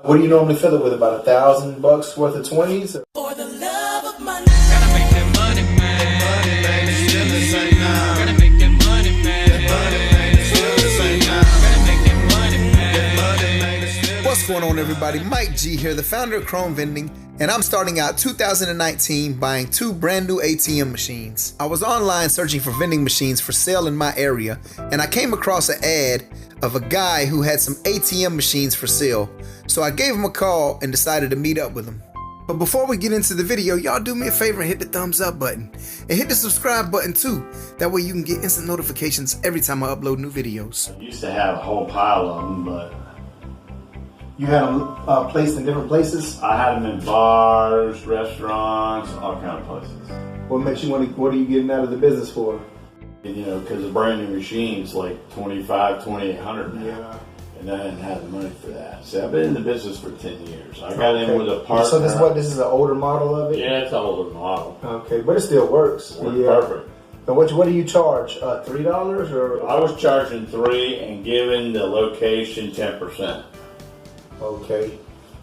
What do you normally fill it with? About $1,000 worth of 20s? For the love of money. Gotta make that money, man. Money, baby, still the same now. Gotta make that money, man. Money, baby, still the same now. Gotta make that money, man. Money, baby, still. What's going on, everybody? Mike G here, the founder of Chrome Vending, and I'm starting out 2019 buying 2 brand new ATM machines. I was online searching for vending machines for sale in my area, and I came across an ad of a guy who had some ATM machines for sale. So I gave him a call and decided to meet up with him. But before we get into the video, y'all do me a favor and hit the thumbs up button. And hit the subscribe button too. That way you can get instant notifications every time I upload new videos. I used to have a whole pile of them, but... You had them placed in different places? I had them in bars, restaurants, all kind of places. What makes you want to, what are you getting out of the business for? And, you know, because the brand new machine's like $2,500, $2,800 now. Yeah. And I didn't have the money for that. See, I've been in the business for 10 years. I got in with a partner. So this is an older model of it? Yeah, it's an older model. Okay, but it still works. Works perfect. And what do you charge? $3 or? I was charging $3 and giving the location 10%. Okay.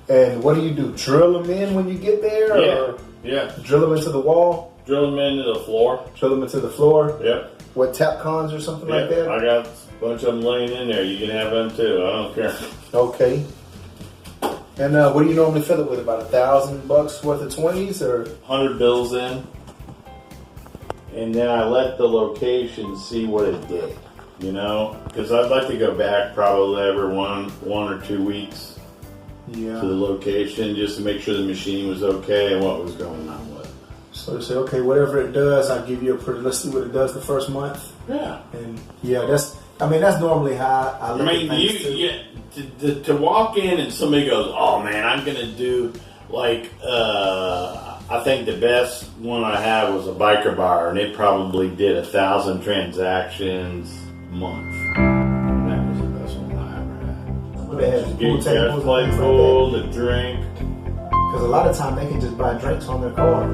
And what do you do? Drill them in when you get there? Yeah. Or Yeah. drill them into the wall? Drill them into the floor. Drill them into the floor? Yep. What, tap cons or something like that? I got a bunch of them laying in there. You can have them too. I don't care. Okay. And what do you normally fill it with? About $1,000 worth of 20s or? 100 bills in. And then I let the location see what it did. You know? Because I'd like to go back probably every one or 2 weeks. Yeah. To the location just to make sure the machine was okay and what was going on with it. So they say, okay, whatever it does, I'll give you let's see what it does the first month. Yeah. And yeah, that's normally how I look at things to walk in and somebody goes, oh man, I'm going to do like, I think the best one I had was a biker bar and it probably did 1,000 transactions a month. And that was the best one I ever had. They have pool tables, play pool, the drink. Because a lot of time they can just buy drinks on their car.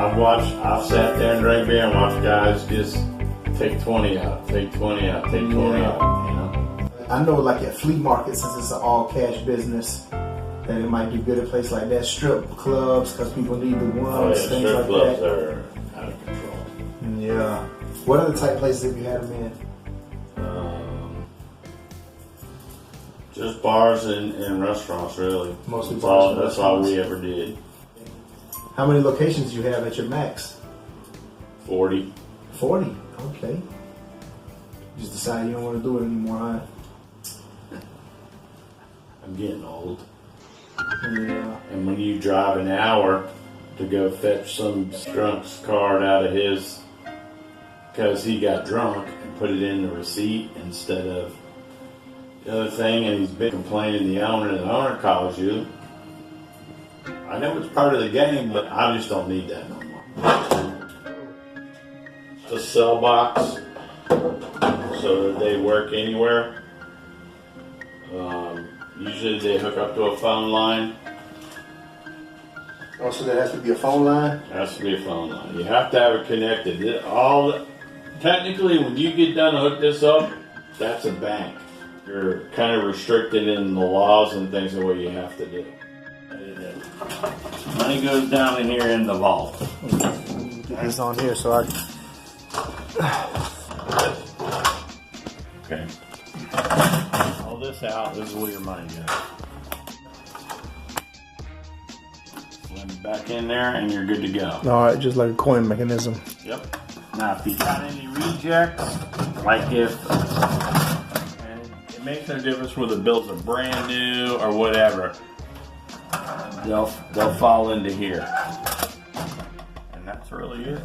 I've sat there and drank beer and watched guys just take 20 out, take 20 out, take 20 out, you know. I know like at flea markets, since it's an all cash business, that it might do good at a place like that. Strip clubs, because people need the ones, things strip like clubs that. are out of control. Yeah. What other type places have you had them in? Just bars and restaurants, really. Mostly bars and That's all restaurants. we ever did. How many locations do you have at your max? 40. 40. Okay. Just decide you don't want to do it anymore, huh? I'm getting old. Yeah. And when you drive an hour to go fetch some drunk's card out of his because he got drunk and put it in the receipt instead of the other thing, and he's been complaining to the owner calls you. I know it's part of the game, but I just don't need that no more. The cell box, so that they work anywhere. Usually they hook up to a phone line. Oh, so there has to be a phone line? There has to be a phone line. You have to have it connected. Technically, when you get done and hook this up, that's a bank. You're kind of restricted in the laws and things of what you have to do. Money goes down in here in the vault. It's on here, so I... Okay. All this out, this is where your money goes. Let it back in there and you're good to go. Alright, just like a coin mechanism. Yep. Now, if you got any rejects, like if... It makes no difference whether the bills are brand new or whatever. They'll fall into here. And that's really it.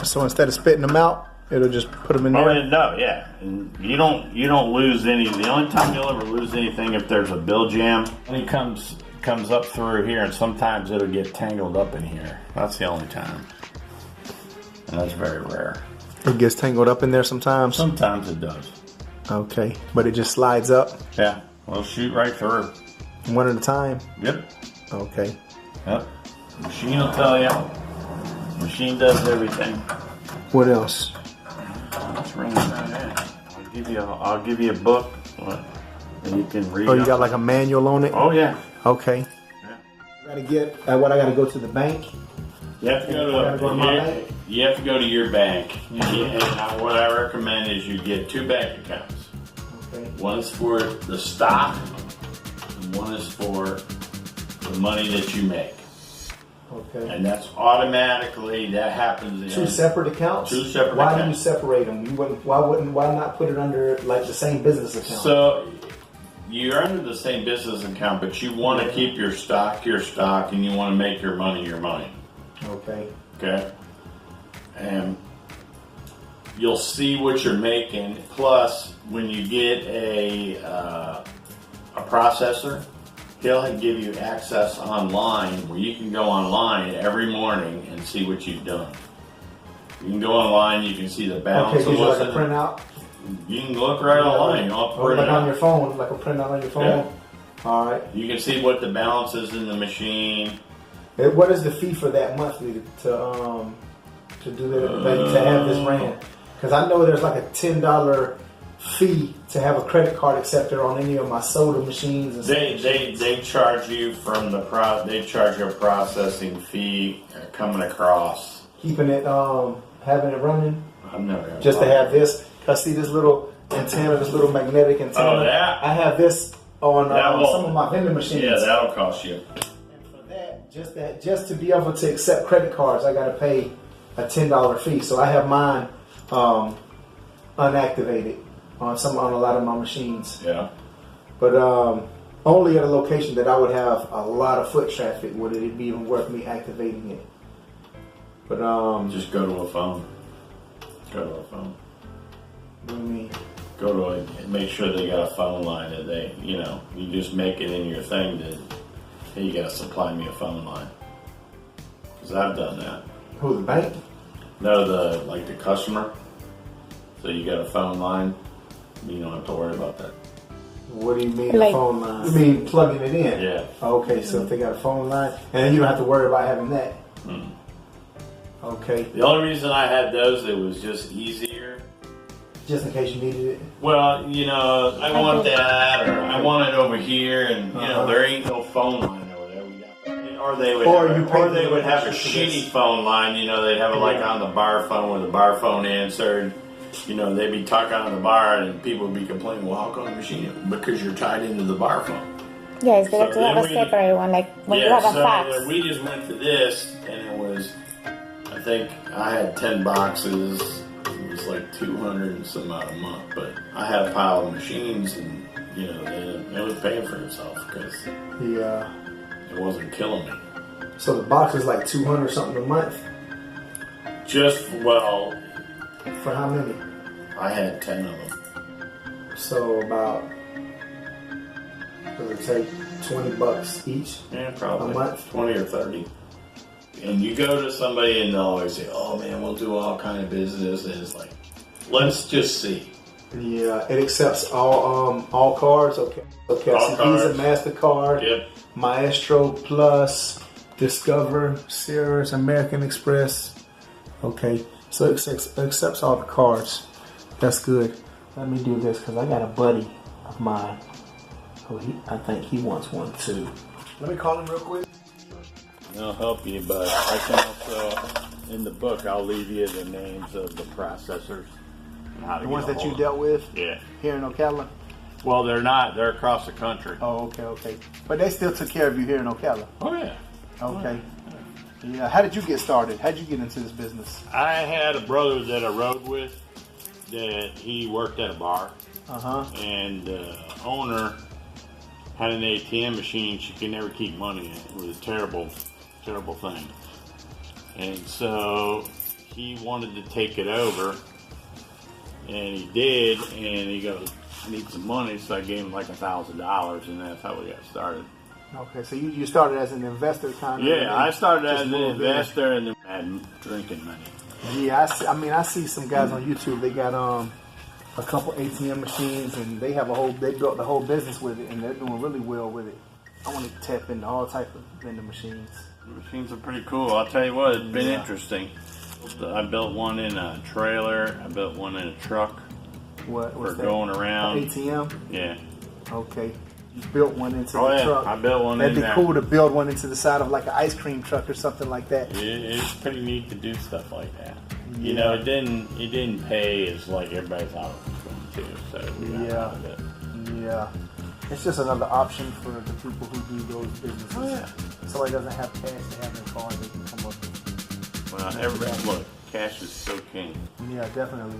So instead of spitting them out, it'll just put them in there? Oh, no, yeah. And you don't lose any. The only time you'll ever lose anything if there's a bill jam, when it comes up through here, and sometimes it'll get tangled up in here. That's the only time. And that's very rare. It gets tangled up in there sometimes? Sometimes it does. Okay, but it just slides up? Yeah, we'll shoot right through. One at a time? Yep. Okay. Yep. Machine will tell you. Machine does everything. What else? Let's ring it right in. I'll give you a book. And you can read. Oh, you got like a manual on it? Oh yeah. Okay. Yeah. I gotta get what I gotta go to the bank. You have to go to my bank. You have to go to your bank. And what I recommend is you get 2 bank accounts. Okay. One is for the stock, and one is for the money that you make. Okay. And that's automatically, that happens. 2 separate accounts? 2 separate why accounts. do you separate them? Why not put it under like the same business account? So you're under the same business account, but you want to keep your stock, and you want to make your money. Okay. Okay. And you'll see what you're making. Plus, when you get a processor, he'll give you access online where you can go online every morning and see what you've done. You can go online, you can see the balance. Okay, like a printout? You can look right online. Like on your phone, like a printout on your phone? Yeah. All right. You can see what the balance is in the machine. What is the fee for that monthly to do that, to have this ran? Because I know there's like a $10 fee to have a credit card accepted on any of my soda machines. And They charge you from they charge you a processing fee coming across. Keeping it having it running. I've never just to have this. Cause see this little antenna, this little magnetic antenna. Oh, that? I have this on some of my vending machines. Yeah, that'll cost you. Just to be able to accept credit cards, I got to pay a $10 fee. So I have mine unactivated on a lot of my machines. Yeah. But only at a location that I would have a lot of foot traffic would it be even worth me activating it. But just go to a phone. Go to a phone. What do you mean? Go to make sure they got a phone line that you just make it in your thing that. Hey, you gotta supply me a phone line. Because I've done that. Who, the bank? No, the customer. So you got a phone line, you don't have to worry about that. What do you mean a phone line? You mean plugging it in? Yeah. Okay, so if they got a phone line, and then you don't have to worry about having that. Mm. Okay. The only reason I had those, it was just easier. Just in case you needed it? Well, I want that, or I want it over here, and there ain't no phone line over there. Or they would have a shitty phone line. They'd have it like on the bar phone with the bar phone answered. They'd be talking on the bar, and people would be complaining, well, how come the machine? Because you're tied into the bar phone. Yeah, it's better to have a separate one, like when you have a fax. We just went to this, and it was, I think I had 10 boxes. It was like 200 and some odd a month, but I had a pile of machines, and it was paying for itself because it wasn't killing me. So the box is like 200 something a month. For how many? I had 10 of them. So about, it would take $20 each. Yeah, probably a month, 20 or 30. And you go to somebody and they'll always say, "Oh man, we'll do all kind of business," and it's like, let's just see. Yeah, it accepts all cards. Okay, All Visa, cards. MasterCard, Yep. Maestro Plus, Discover, Sears, American Express. Okay, so it accepts all the cards. That's good. Let me do this because I got a buddy of mine who I think he wants one too. Let me call him real quick. I'll help you, but I can also, in the book, I'll leave you the names of the processors. And how to The ones get a that you hold dealt with? Yeah. Here in Ocala? Well, they're not. They're across the country. Oh, okay. But they still took care of you here in Ocala? Oh, yeah. Okay. Yeah. How did you get started? How did you get into this business? I had a brother that I rode with that he worked at a bar. And the owner had an ATM machine. She could never keep money in it. It was a terrible thing. And so he wanted to take it over, and he did, and he goes, "I need some money," so I gave him like $1,000, and that's how we got started. Okay, so you started as an investor kind of? Yeah, I started as an investor and then had drinking money. Yeah, I see some guys on YouTube, they got a couple ATM machines, and they built the whole business with it, and they're doing really well with it. I want to tap into all type of vending machines. The machines are pretty cool. I'll tell you what, it's been interesting. I built one in a trailer. I built one in a truck. What's for that? going around. ATM? Yeah. Okay. You built one into Oh the yeah, truck. I built one That'd in be there. cool to build one into the side of like an ice cream truck or something like that. It's pretty neat to do stuff like that. Yeah. You know, it didn't pay as like everybody thought it was going to, so we got out of it. Yeah. It's just another option for the people who do those businesses. Oh, yeah. Somebody doesn't have cash, they have their car, they can come up. Well, everybody, look, cash is so king. Yeah, definitely.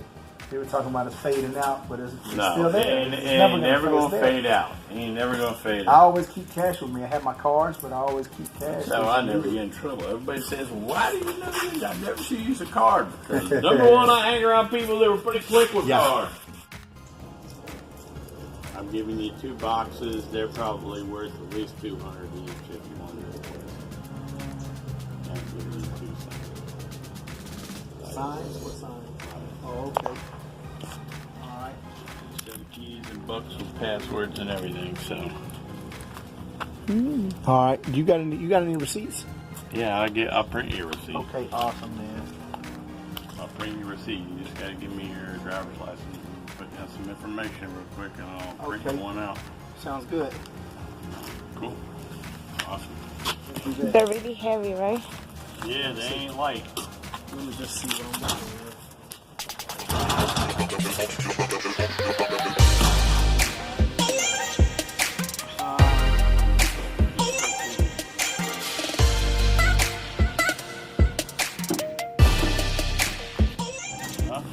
They were talking about it fading out, but it's No, still there. it ain't never gonna fade out. It ain't never gonna fade I out. always keep cash with me. I have my cards, but I always keep cash. So I never get in trouble. Everybody says, well, why do you never use? I never see you use a card. Because number one, I hang around people that were pretty quick with cards. I'm giving you 2 boxes. They're probably worth at least $200 each if you want to replace. I'm giving you 2 signs. Signs? What signs? Oh, okay. All right. Some keys and books with passwords and everything. So All right. You got any receipts? yeah, I'll print your receipt. Okay, awesome, man. I'll print your receipt. You just gotta give me your driver's license. Put down some information real quick, and I'll print Okay. one out. Sounds good. Cool. Awesome. They're really heavy, right? Yeah, they ain't light. Let me just see what I'm doing.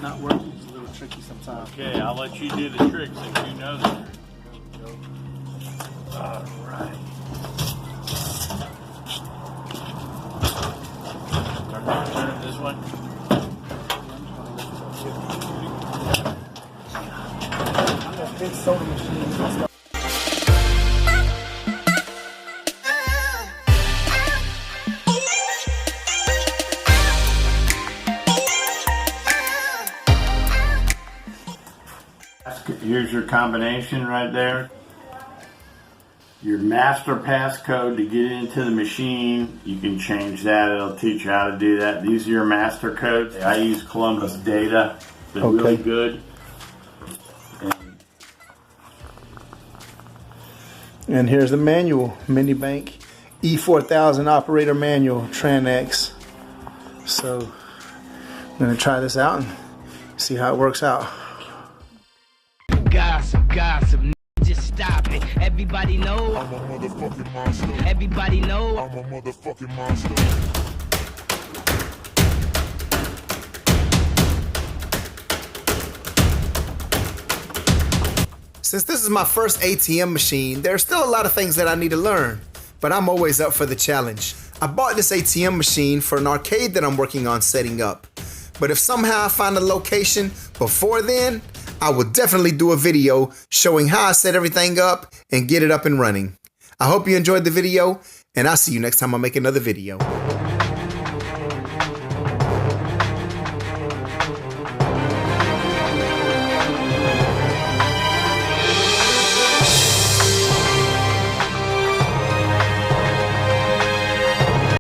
Not working. It's a little tricky sometimes. Okay, I'll let you do the trick since you know that. All right. Turn it this way. I got big soda machines and stuff. Here's your combination right there. Your master passcode to get into the machine. You can change that. It'll teach you how to do that. These are your master codes. I use Columbus Data. They're really good. And here's the manual, Minibank E4000 operator manual, Tran-X. So I'm gonna try this out and see how it works out. Gossip, just stop it. Everybody know I'm a motherfucking monster. Everybody know I'm a motherfucking monster. Since this is my first ATM machine, there are still a lot of things that I need to learn, but I'm always up for the challenge. I bought this ATM machine for an arcade that I'm working on setting up, but if somehow I find a location before then, I will definitely do a video showing how I set everything up and get it up and running. I hope you enjoyed the video, and I'll see you next time I make another video.